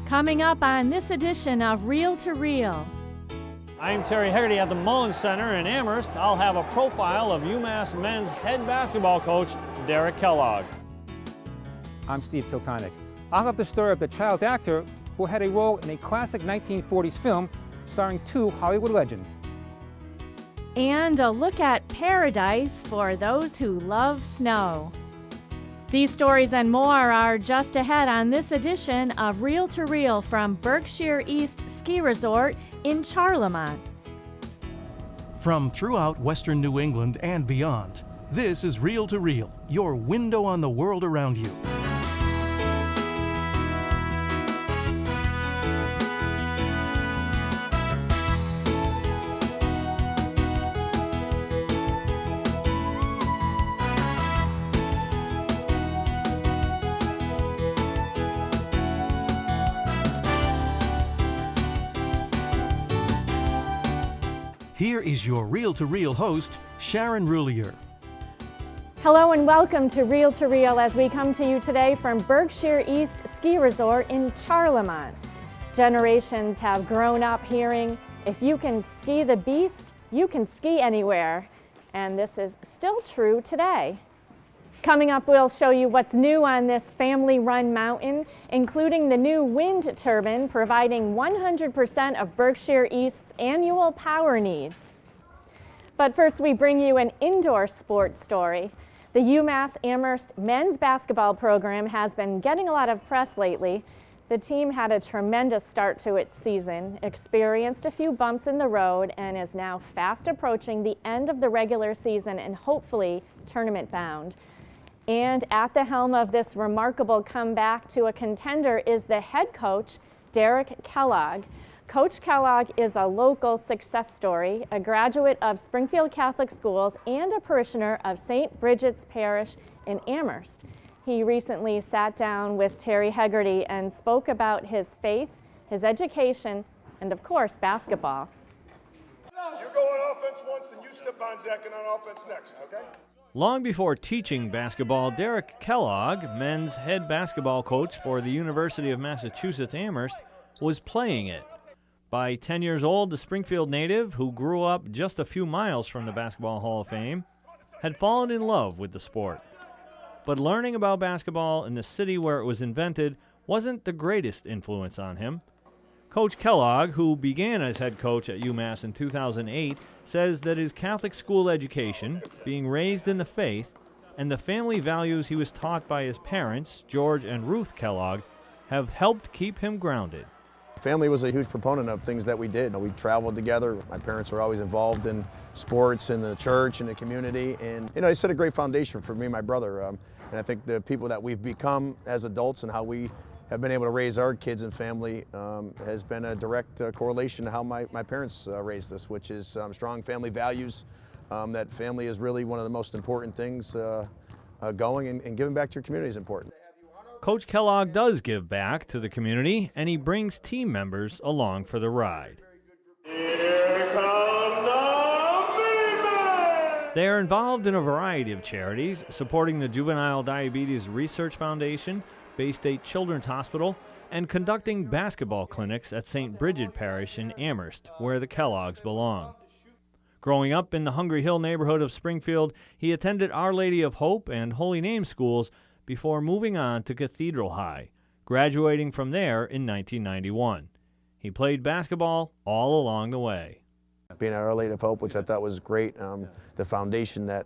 Coming up on this edition of Reel to Reel. I'm Terry Hegarty at the Mullins Center in Amherst. I'll have a profile of UMass men's head basketball coach, Derek Kellogg. I'm Steve Kiltonic. I'll have the story of the child actor who had a role in a classic 1940s film starring two Hollywood legends. And a look at paradise for those who love snow. These stories and more are just ahead on this edition of Reel to Reel from Berkshire East Ski Resort in Charlemont. From throughout Western New England and beyond, this is Reel to Reel, your window on the world around you. Here is your Reel to Reel host, Sharon Roulier. Hello and welcome to Reel as we come to you today from Berkshire East Ski Resort in Charlemont. Generations have grown up hearing, if you can ski the beast, you can ski anywhere. And this is still true today. Coming up, we'll show you what's new on this family-run mountain, including the new wind turbine providing 100% of Berkshire East's annual power needs. But first, we bring you an indoor sports story. The UMass Amherst men's basketball program has been getting a lot of press lately. The team had a tremendous start to its season, experienced a few bumps in the road, and is now fast approaching the end of the regular season and hopefully tournament bound. And at the helm of this remarkable comeback to a contender is the head coach, Derek Kellogg. Coach Kellogg is a local success story, a graduate of Springfield Catholic Schools and a parishioner of St. Bridget's Parish in Amherst. He recently sat down with Terry Hegarty and spoke about his faith, his education, and of course, basketball. You go on offense once, then you step on Zach and on offense next, okay? Long before teaching basketball, Derek Kellogg, men's head basketball coach for the University of Massachusetts Amherst, was playing it. By 10 years old, the Springfield native, who grew up just a few miles from the Basketball Hall of Fame, had fallen in love with the sport. But learning about basketball in the city where it was invented wasn't the greatest influence on him. Coach Kellogg, who began as head coach at UMass in 2008, says that his Catholic school education, being raised in the faith, and the family values he was taught by his parents, George and Ruth Kellogg, have helped keep him grounded. Family was a huge proponent of things that we did. We traveled together. My parents were always involved in sports, in the church, in the community, and they set a great foundation for me and my brother. And I think the people that we've become as adults and how we have been able to raise our kids and family has been a direct correlation to how my parents raised us, which is strong family values, that family is really one of the most important things going, and giving back to your community is important. Coach Kellogg does give back to the community, and he brings team members along for the ride. Here come the Beatles! They are involved in a variety of charities, supporting the Juvenile Diabetes Research Foundation, Bay State Children's Hospital, and conducting basketball clinics at St. Bridget Parish in Amherst, where the Kelloggs belong. Growing up in the Hungry Hill neighborhood of Springfield, he attended Our Lady of Hope and Holy Name schools before moving on to Cathedral High, graduating from there in 1991. He played basketball all along the way. Being at Our Lady of Hope, which I thought was great, the foundation that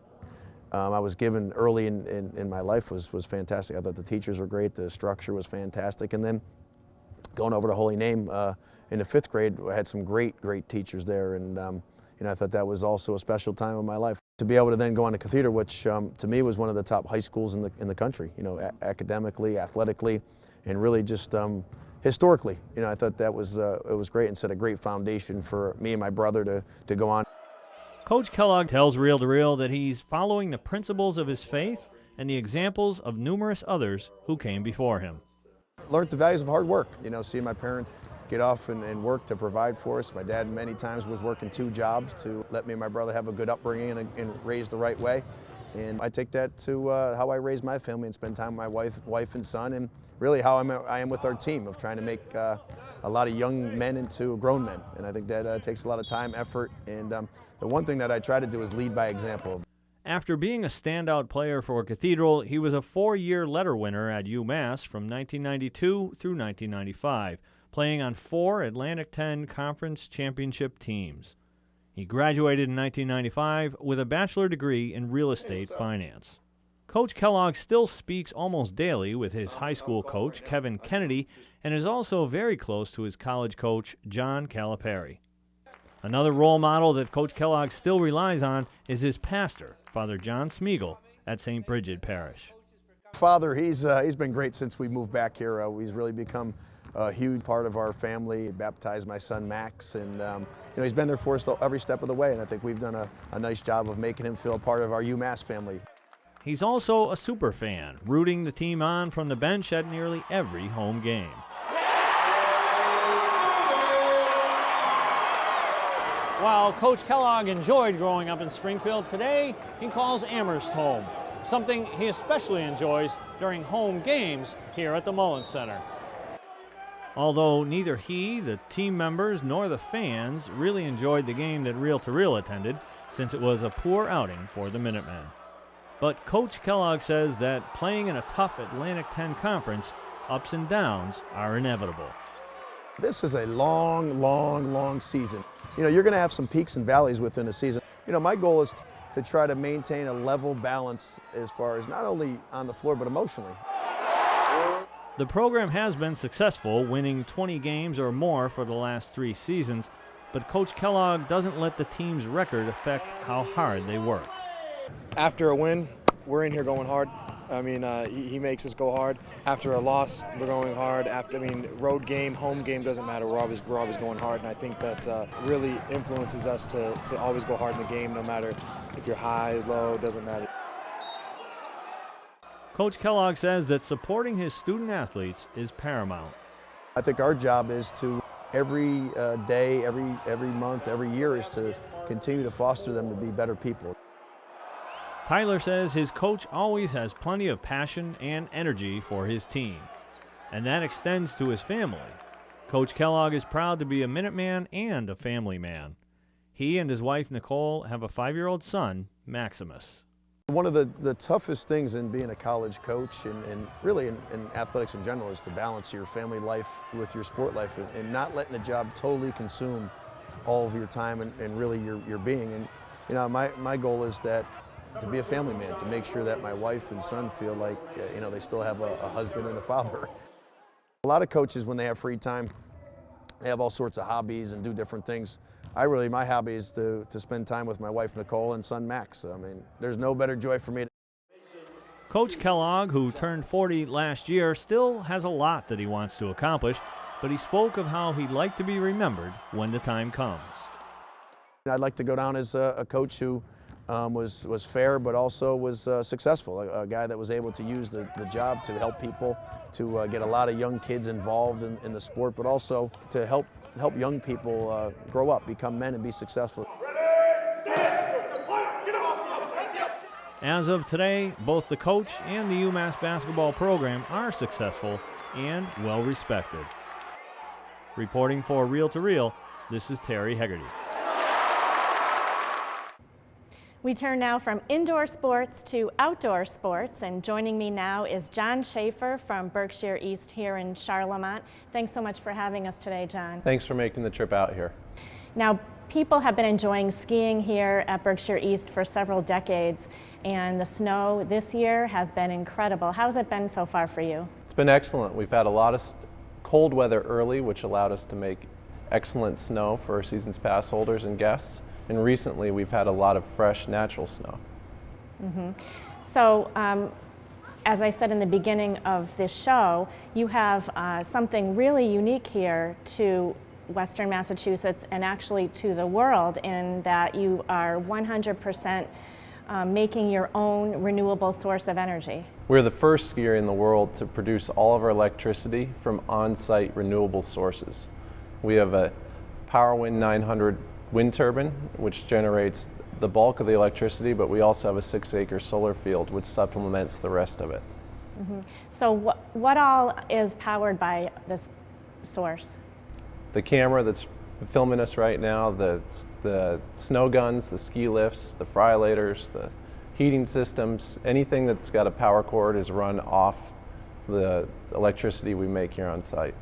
I was given early in my life was fantastic. I thought the teachers were great, the structure was fantastic, and then going over to Holy Name in the 5th grade, I had some great teachers there, and I thought that was also a special time in my life. To be able to then go on to Cathedral, which to me was one of the top high schools in the country, academically, athletically, and really just historically. I thought that was it was great and set a great foundation for me and my brother to go on. Coach Kellogg tells Reel to Reel that he's following the principles of his faith and the examples of numerous others who came before him. Learned the values of hard work, seeing my parents get off and work to provide for us. My dad many times was working 2 jobs to let me and my brother have a good upbringing and raise the right way. And I take that to how I raise my family and spend time with my wife and son, and really how I am with our team of trying to make a lot of young men into grown men. And I think that takes a lot of time, effort, and the one thing that I try to do is lead by example. After being a standout player for Cathedral, he was a 4-year letter winner at UMass from 1992 through 1995, playing on 4 Atlantic 10 Conference Championship teams. He graduated in 1995 with a bachelor degree in real estate finance. Coach Kellogg still speaks almost daily with his high school coach, Kevin Kennedy, and is also very close to his college coach, John Calipari. Another role model that Coach Kellogg still relies on is his pastor, Father John Smeagol, at St. Bridget Parish. Father, he's been great since we moved back here. He's really become a huge part of our family. He baptized my son Max, and he's been there for us every step of the way, and I think we've done a nice job of making him feel part of our UMass family. He's also a super fan, rooting the team on from the bench at nearly every home game. While Coach Kellogg enjoyed growing up in Springfield, today he calls Amherst home, something he especially enjoys during home games here at the Mullins Center. Although neither he, the team members, nor the fans really enjoyed the game that Reel to Reel attended, since it was a poor outing for the Minutemen. But Coach Kellogg says that playing in a tough Atlantic 10 conference, ups and downs are inevitable. This is a long, long, long season. You're going to have some peaks and valleys within a season. My goal is to try to maintain a level balance as far as not only on the floor but emotionally. The program has been successful, winning 20 games or more for the last 3 seasons, but Coach Kellogg doesn't let the team's record affect how hard they work. After a win, we're in here going hard. He makes us go hard. After a loss, we're going hard. Road game, home game, doesn't matter. We're always going hard, and I think that really influences us to always go hard in the game, no matter if you're high, low, doesn't matter. Coach Kellogg says that supporting his student athletes is paramount. I think our job is to every day, every month, every year is to continue to foster them to be better people. Tyler says his coach always has plenty of passion and energy for his team, and that extends to his family. Coach Kellogg is proud to be a Minuteman and a family man. He and his wife Nicole have a 5-year-old son, Maximus. One of the toughest things in being a college coach and really in athletics in general is to balance your family life with your sport life and not letting the job totally consume all of your time and really your being. And my goal is that to be a family man, to make sure that my wife and son feel like they still have a husband and a father. A lot of coaches, when they have free time, they have all sorts of hobbies and do different things. My hobby is to spend time with my wife Nicole and son Max. There's no better joy for me. Coach Kellogg, who turned 40 last year, still has a lot that he wants to accomplish, but he spoke of how he'd like to be remembered when the time comes. I'd like to go down as a coach who was fair, but also was successful, a guy that was able to use the job to help people, to get a lot of young kids involved in the sport, but also to help young people grow up, become men, and be successful. As of today, both the coach and the UMass basketball program are successful and well respected. Reporting for Reel to Reel, this is Terry Hegarty. We turn now from indoor sports to outdoor sports, and joining me now is John Schaefer from Berkshire East here in Charlemont. Thanks so much for having us today, John. Thanks for making the trip out here. Now, people have been enjoying skiing here at Berkshire East for several decades, and the snow this year has been incredible. How's it been so far for you? It's been excellent. We've had a lot of cold weather early, which allowed us to make excellent snow for our season's pass holders and guests. And recently, we've had a lot of fresh, natural snow. Mm-hmm. So, as I said in the beginning of this show, you have something really unique here to Western Massachusetts and actually to the world, in that you are 100% making your own renewable source of energy. We're the first skier in the world to produce all of our electricity from on-site renewable sources. We have a PowerWind 900 wind turbine, which generates the bulk of the electricity, but we also have a 6-acre solar field which supplements the rest of it. So what all is powered by this source? The camera that's filming us right now, the snow guns, the ski lifts, the frylators, the heating systems, anything that's got a power cord is run off the electricity we make here on site.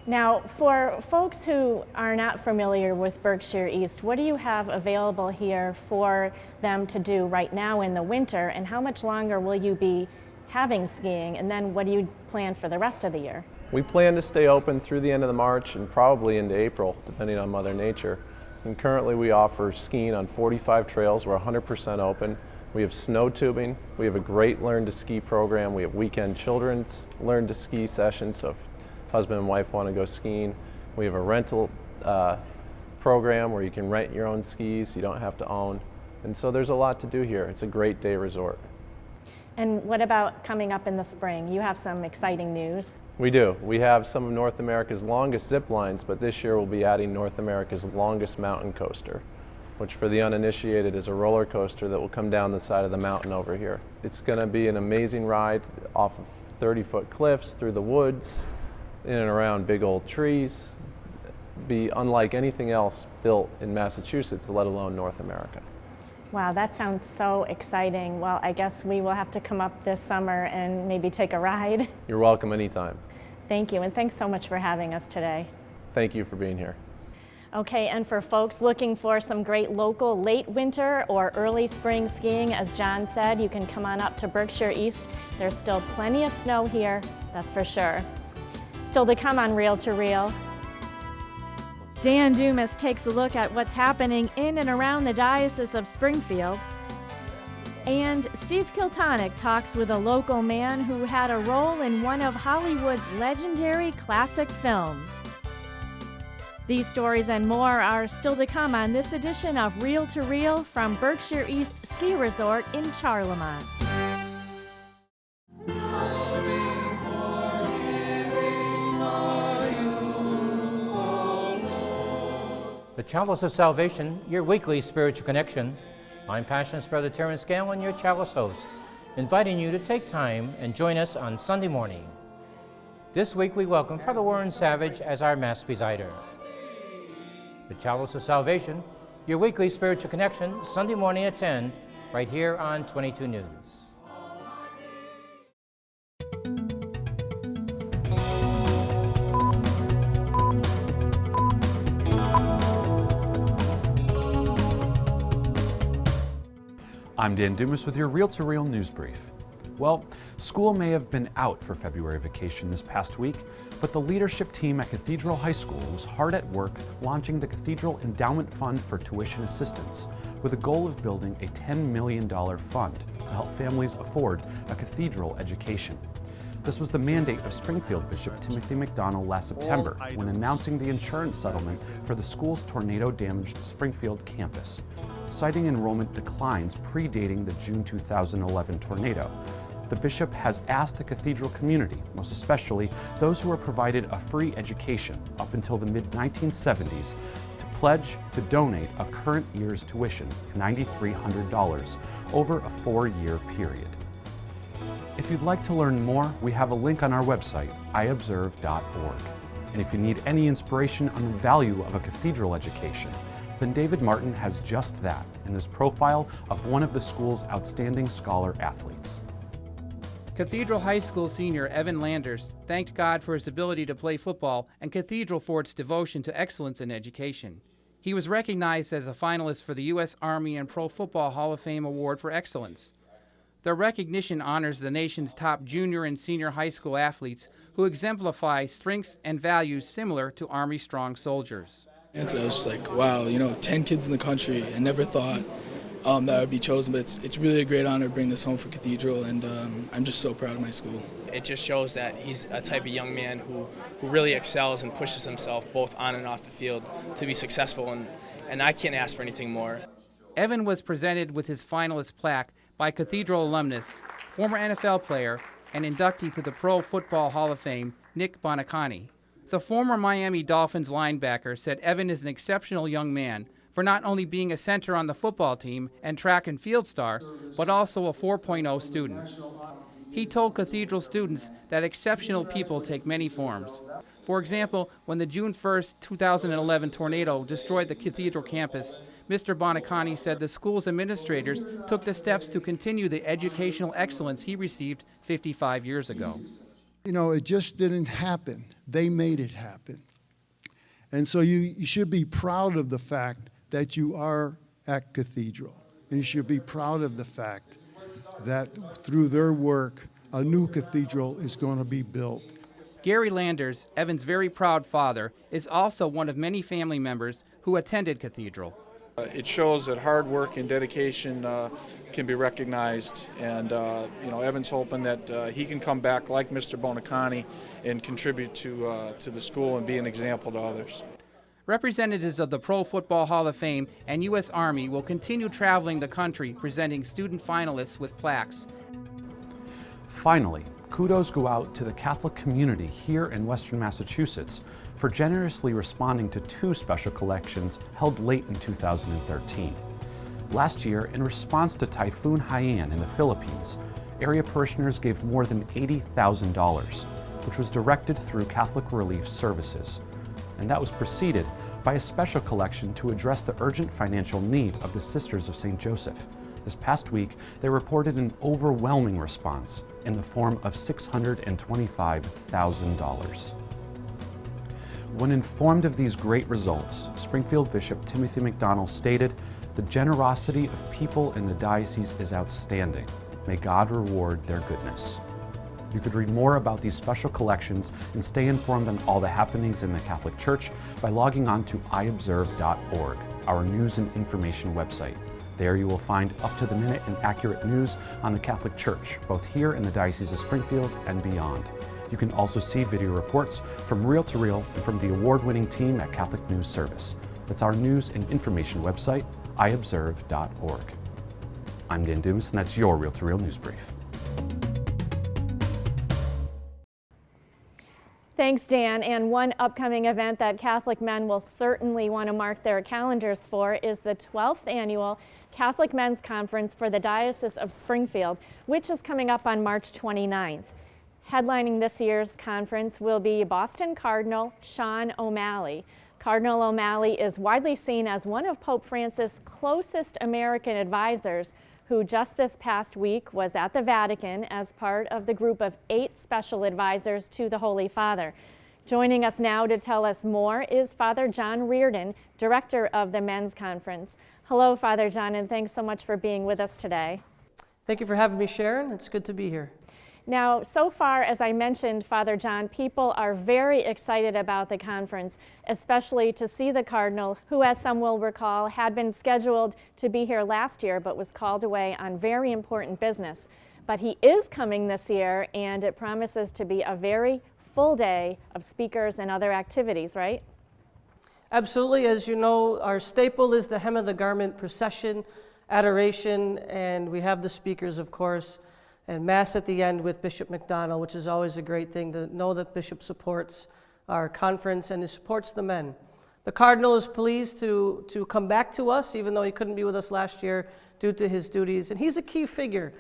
Now, for folks who are not familiar with Berkshire East, what do you have available here for them to do right now in the winter, and how much longer will you be having skiing, and then what do you plan for the rest of the year? We plan to stay open through the end of the March and probably into April, depending on Mother Nature. And currently we offer skiing on 45 trails. We're 100% open. We have snow tubing. We have a great Learn to Ski program. We have weekend children's Learn to Ski sessions, so if husband and wife want to go skiing. We have a rental program where you can rent your own skis. You don't have to own. And so there's a lot to do here. It's a great day resort. And what about coming up in the spring? You have some exciting news. We do. We have some of North America's longest zip lines, but this year we'll be adding North America's longest mountain coaster, which for the uninitiated is a roller coaster that will come down the side of the mountain over here. It's going to be an amazing ride off of 30-foot cliffs, through the woods, in and around big old trees. Be unlike anything else built in Massachusetts, let alone North America. Wow, that sounds so exciting. Well, I guess we will have to come up this summer and maybe take a ride. You're welcome anytime. Thank you, and thanks so much for having us today. Thank you for being here. Okay, and for folks looking for some great local late winter or early spring skiing, as John said, you can come on up to Berkshire East. There's still plenty of snow here, that's for sure. Still to come on Reel to Reel. Dan Dumas takes a look at what's happening in and around the Diocese of Springfield. And Steve Kiltonick talks with a local man who had a role in one of Hollywood's legendary classic films. These stories and more are still to come on this edition of Reel to Reel from Berkshire East Ski Resort in Charlemont. The Chalice of Salvation, your weekly spiritual connection. I'm Passionist Brother Terrence Scanlon, your Chalice host, inviting you to take time and join us on Sunday morning. This week we welcome Father Warren Savage as our Mass presider. The Chalice of Salvation, your weekly spiritual connection, Sunday morning at 10, right here on 22 News. I'm Dan Dumas with your Reel to Reel news brief. Well, school may have been out for February vacation this past week, but the leadership team at Cathedral High School was hard at work launching the Cathedral Endowment Fund for Tuition Assistance, with a goal of building a $10 million fund to help families afford a cathedral education. This was the mandate of Springfield Bishop Timothy McDonnell last September when announcing the insurance settlement for the school's tornado-damaged Springfield campus, citing enrollment declines predating the June 2011 tornado. The bishop has asked the cathedral community, most especially those who were provided a free education up until the mid-1970s, to pledge to donate a current year's tuition of $9,300 over a 4-year period. If you'd like to learn more, we have a link on our website, iobserve.org. And if you need any inspiration on the value of a cathedral education, then David Martin has just that in his profile of one of the school's outstanding scholar athletes. Cathedral High School senior Evan Landers thanked God for his ability to play football and Cathedral for its devotion to excellence in education. He was recognized as a finalist for the U.S. Army and Pro Football Hall of Fame Award for Excellence. The recognition honors the nation's top junior and senior high school athletes who exemplify strengths and values similar to Army strong soldiers. And so I was just like, wow, 10 kids in the country. I never thought that I would be chosen, but it's really a great honor to bring this home for Cathedral, and I'm just so proud of my school. It just shows that he's a type of young man who really excels and pushes himself both on and off the field to be successful, and I can't ask for anything more. Evan was presented with his finalist plaque by Cathedral alumnus, former NFL player, and inductee to the Pro Football Hall of Fame, Nick Bonacani. The former Miami Dolphins linebacker said Evan is an exceptional young man, for not only being a center on the football team and track and field star, but also a 4.0 student. He told Cathedral students that exceptional people take many forms. For example, when the June 1st, 2011 tornado destroyed the Cathedral campus, Mr. Bonicani said the school's administrators took the steps to continue the educational excellence he received 55 years ago. You know, it just didn't happen. They made it happen. And so you should be proud of the fact that you are at Cathedral. And you should be proud of the fact that through their work, a new cathedral is going to be built. Gary Landers, Evan's very proud father, is also one of many family members who attended Cathedral. It shows that hard work and dedication can be recognized, and Evan's hoping that he can come back like Mr. Bonicani and contribute to the school and be an example to others. Representatives of the Pro Football Hall of Fame and U.S. Army will continue traveling the country presenting student finalists with plaques. Finally, kudos go out to the Catholic community here in Western Massachusetts for generously responding to 2 special collections held late in 2013. Last year, in response to Typhoon Haiyan in the Philippines, area parishioners gave more than $80,000, which was directed through Catholic Relief Services. And that was preceded by a special collection to address the urgent financial need of the Sisters of St. Joseph. This past week, they reported an overwhelming response in the form of $625,000. When informed of these great results, Springfield Bishop Timothy McDonald stated, "The generosity of people in the diocese is outstanding. May God reward their goodness." You could read more about these special collections and stay informed on all the happenings in the Catholic Church by logging on to iobserve.org, our news and information website. There you will find up-to-the-minute and accurate news on the Catholic Church, both here in the Diocese of Springfield and beyond. You can also see video reports from Reel to Reel and from the award-winning team at Catholic News Service. That's our news and information website, iobserve.org. I'm Dan Dumas, and that's your Reel to Reel News Brief. Thanks, Dan. And one upcoming event that Catholic men will certainly want to mark their calendars for is the 12th Annual Catholic Men's Conference for the Diocese of Springfield, which is coming up on March 29th. Headlining this year's conference will be Boston Cardinal Sean O'Malley. Cardinal O'Malley is widely seen as one of Pope Francis' closest American advisors, who just this past week was at the Vatican as part of the group of 8 special advisors to the Holy Father. Joining us now to tell us more is Father John Reardon, Director of the Men's Conference. Hello, Father John, and thanks so much for being with us today. Thank you for having me, Sharon. It's good to be here. Now, so far, as I mentioned, Father John, people are very excited about the conference, especially to see the Cardinal, who, as some will recall, had been scheduled to be here last year, but was called away on very important business. But he is coming this year, and it promises to be a very full day of speakers and other activities, right? Absolutely. As you know, our staple is the hem of the garment procession, adoration, and we have the speakers, of course, and Mass at the end with Bishop McDonald, which is always a great thing to know that Bishop supports our conference and he supports the men. The Cardinal is pleased to come back to us, even though he couldn't be with us last year due to his duties. And he's a key figure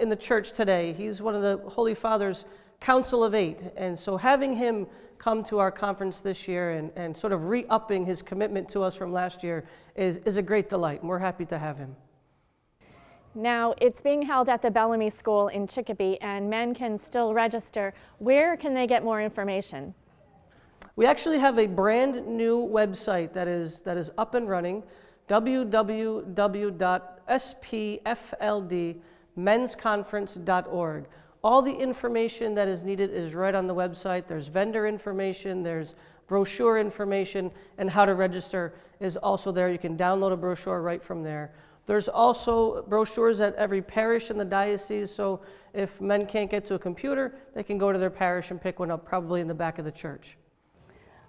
in the church today. He's one of the Holy Father's Council of 8. And so having him come to our conference this year and sort of re-upping his commitment to us from last year is a great delight. And we're happy to have him. Now, it's being held at the Bellamy School in Chicopee, and men can still register. Where can they get more information? We actually have a brand new website that is up and running, www.spfldmensconference.org. All the information that is needed is right on the website. There's vendor information, there's brochure information, and how to register is also there. You can download a brochure right from there. There's also brochures at every parish in the diocese, so if men can't get to a computer, they can go to their parish and pick one up, probably in the back of the church.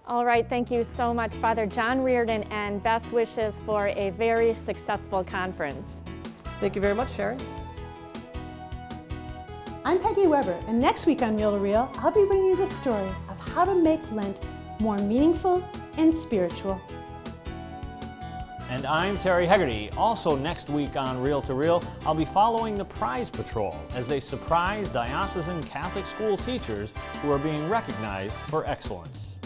All right, thank you so much, Father John Reardon, and best wishes for a very successful conference. Thank you very much, Sharon. I'm Peggy Weber, and next week on Reel to Reel, I'll be bringing you the story of how to make Lent more meaningful and spiritual. And I'm Terry Hegarty. Also next week on Reel to Reel, I'll be following the Prize Patrol as they surprise diocesan Catholic school teachers who are being recognized for excellence.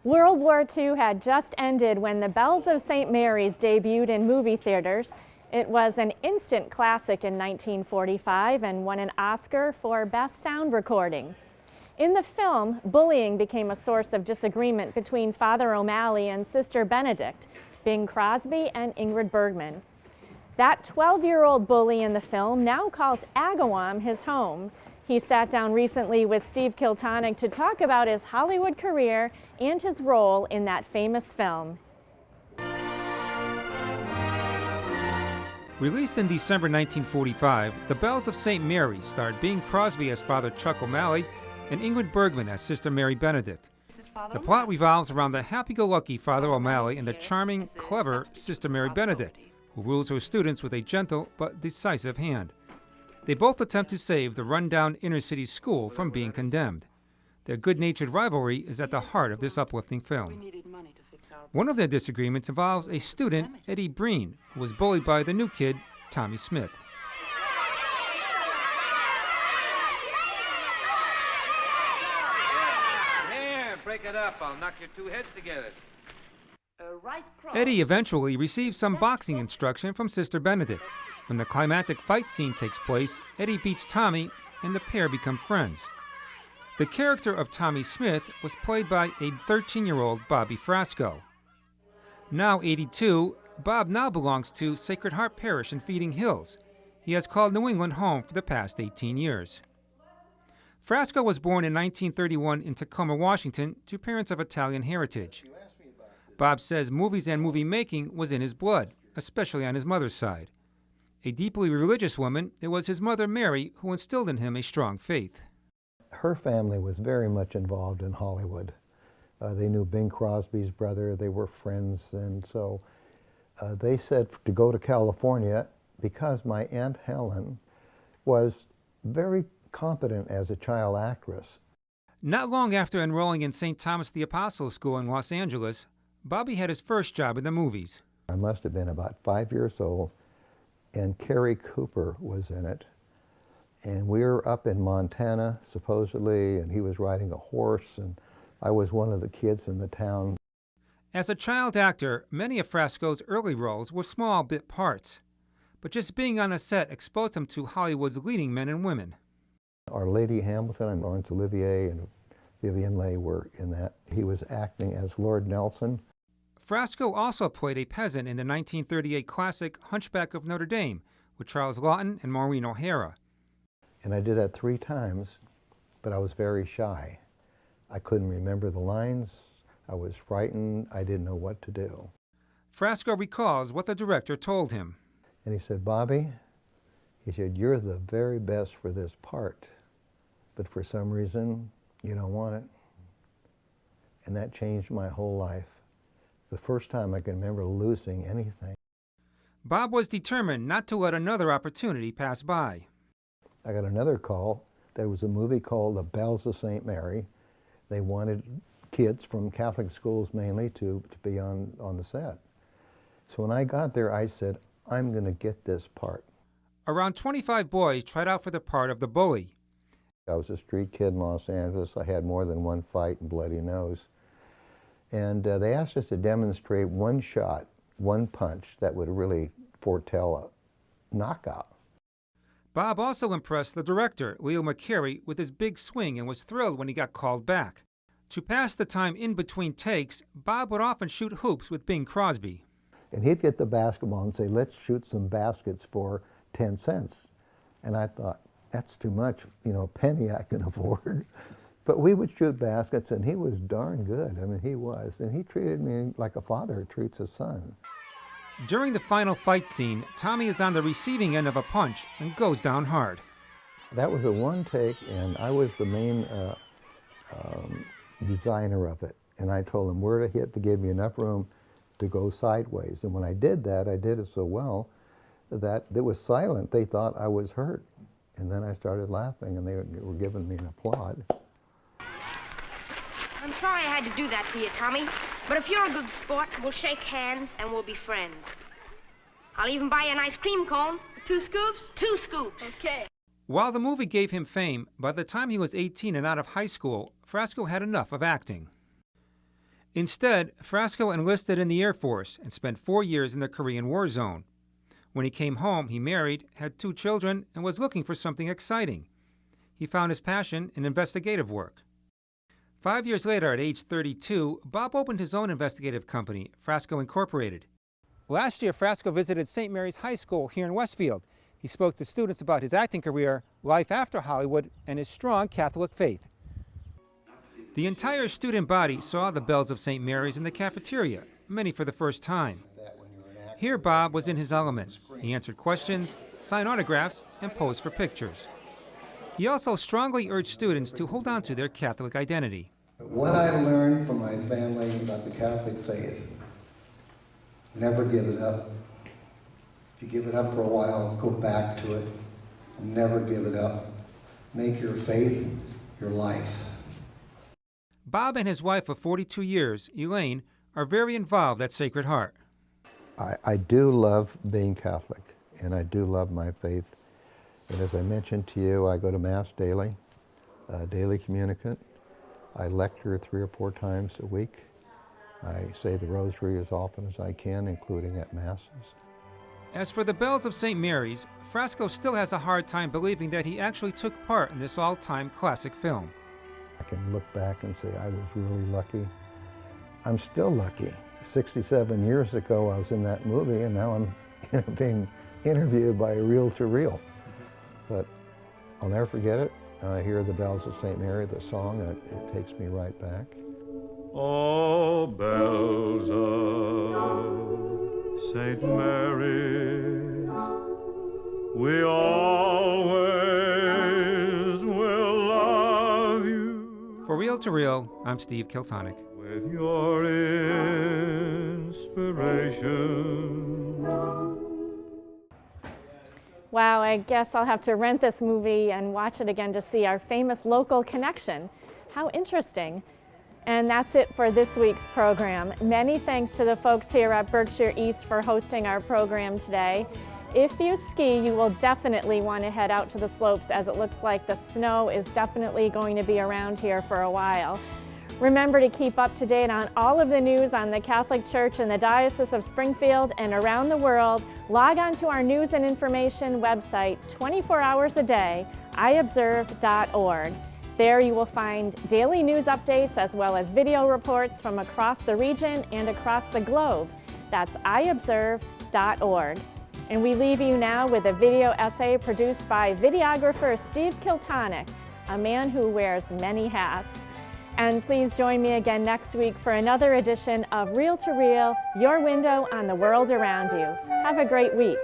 World War II had just ended when The Bells of St. Mary's debuted in movie theaters. It was an instant classic in 1945 and won an Oscar for Best Sound Recording. In the film, bullying became a source of disagreement between Father O'Malley and Sister Benedict, Bing Crosby and Ingrid Bergman. That 12-year-old bully in the film now calls Agawam his home. He sat down recently with Steve Kiltonick to talk about his Hollywood career and his role in that famous film. Released in December 1945, The Bells of St. Mary's starred Bing Crosby as Father Chuck O'Malley and Ingrid Bergman as Sister Mary Benedict. The plot revolves around the happy-go-lucky Father O'Malley and the charming, clever Sister Mary Benedict, who rules her students with a gentle but decisive hand. They both attempt to save the run-down inner-city school from being condemned. Their good-natured rivalry is at the heart of this uplifting film. One of their disagreements involves a student, Eddie Breen, who was bullied by the new kid, Tommy Smith. Break it up. I'll knock your two heads together. Eddie eventually receives some boxing instruction from Sister Benedict. When the climactic fight scene takes place, Eddie beats Tommy, and the pair become friends. The character of Tommy Smith was played by a 13-year-old Bobby Frasco. Now 82, Bob now belongs to Sacred Heart Parish in Feeding Hills. He has called New England home for the past 18 years. Frasco was born in 1931 in Tacoma, Washington, to parents of Italian heritage. Bob says movies and movie making was in his blood, especially on his mother's side. A deeply religious woman, it was his mother, Mary, who instilled in him a strong faith. Her family was very much involved in Hollywood. They knew Bing Crosby's brother, they were friends, and so they said to go to California because my Aunt Helen was very competent as a child actress. Not long after enrolling in St. Thomas the Apostle School in Los Angeles, Bobby had his first job in the movies. I must have been about 5 years old, and Carrie Cooper was in it. And we were up in Montana, supposedly, and he was riding a horse, and I was one of the kids in the town. As a child actor, many of Frasco's early roles were small bit parts. But just being on a set exposed him to Hollywood's leading men and women. Our Lady Hamilton and Laurence Olivier and Vivien Leigh were in that. He was acting as Lord Nelson. Frasco also played a peasant in the 1938 classic Hunchback of Notre Dame with Charles Lawton and Maureen O'Hara. And I did that 3 times, but I was very shy. I couldn't remember the lines. I was frightened. I didn't know what to do. Frasco recalls what the director told him. And he said, Bobby, he said, you're the very best for this part, but for some reason, you don't want it. And that changed my whole life. The first time I can remember losing anything. Bob was determined not to let another opportunity pass by. I got another call. There was a movie called The Bells of St. Mary. They wanted kids from Catholic schools mainly to be on the set. So when I got there, I said, I'm going to get this part. Around 25 boys tried out for the part of the bully. I was a street kid in Los Angeles. I had more than one fight and bloody nose. And they asked us to demonstrate one shot, one punch that would really foretell a knockout. Bob also impressed the director, Leo McCarey, with his big swing and was thrilled when he got called back. To pass the time in between takes, Bob would often shoot hoops with Bing Crosby. And he'd get the basketball and say, let's shoot some baskets for 10 cents. And I thought, that's too much, you know, a penny I can afford. But we would shoot baskets, and he was darn good. I mean, he was. And he treated me like a father treats a son. During the final fight scene, Tommy is on the receiving end of a punch and goes down hard. That was a one take, and I was the main designer of it. And I told him where to hit to give me enough room to go sideways. And when I did that, I did it so well that it was silent. They thought I was hurt. And then I started laughing, and they were giving me an applaud. I'm sorry I had to do that to you, Tommy. But if you're a good sport, we'll shake hands and we'll be friends. I'll even buy you an ice cream cone. 2 scoops? 2 scoops. Okay. While the movie gave him fame, by the time he was 18 and out of high school, Frasco had enough of acting. Instead, Frasco enlisted in the Air Force and spent 4 years in the Korean War zone. When he came home, he married, had 2 children, and was looking for something exciting. He found his passion in investigative work. 5 years later, at age 32, Bob opened his own investigative company, Frasco Incorporated. Last year, Frasco visited St. Mary's High School here in Westfield. He spoke to students about his acting career, life after Hollywood, and his strong Catholic faith. The entire student body saw the bells of St. Mary's in the cafeteria, many for the first time. Here, Bob was in his element. He answered questions, signed autographs, and posed for pictures. He also strongly urged students to hold on to their Catholic identity. What I learned from my family about the Catholic faith, never give it up. If you give it up for a while, go back to it. Never give it up. Make your faith your life. Bob and his wife of 42 years, Elaine, are very involved at Sacred Heart. I do love being Catholic, and I do love my faith. And as I mentioned to you, I go to Mass daily, daily communicant. I lecture 3 or 4 times a week. I say the rosary as often as I can, including at Masses. As for the bells of St. Mary's, Frasco still has a hard time believing that he actually took part in this all-time classic film. I can look back and say I was really lucky. I'm still lucky. 67 years ago I was in that movie, and now I'm being interviewed by Reel-to-Reel. But I'll never forget it. I hear the bells of St. Mary, the song, it takes me right back. Oh, bells of St. Mary, we always will love you. For Reel-to-Reel, I'm Steve Kiltonic. With your inspiration. Wow, I guess I'll have to rent this movie and watch it again to see our famous local connection. How interesting. And that's it for this week's program. Many thanks to the folks here at Berkshire East for hosting our program today. If you ski, you will definitely want to head out to the slopes, as it looks like the snow is definitely going to be around here for a while. Remember to keep up to date on all of the news on the Catholic Church in the Diocese of Springfield and around the world. Log on to our news and information website 24 hours a day, iobserve.org. There you will find daily news updates as well as video reports from across the region and across the globe. That's iobserve.org. And we leave you now with a video essay produced by videographer Steve Kiltonic, a man who wears many hats. And please join me again next week for another edition of Reel-to-Reel, your window on the world around you. Have a great week.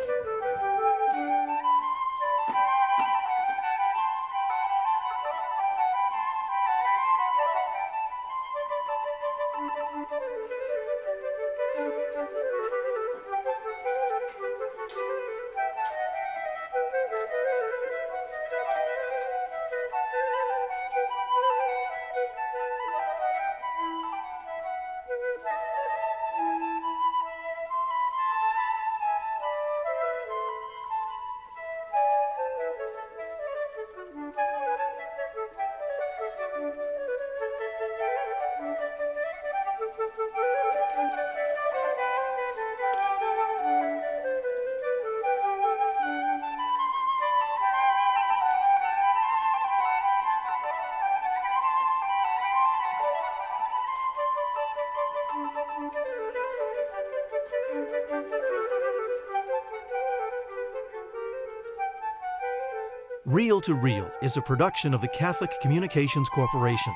Reel-to-Reel is a production of the Catholic Communications Corporation,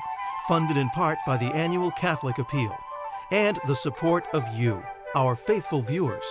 funded in part by the annual Catholic Appeal, and the support of you, our faithful viewers.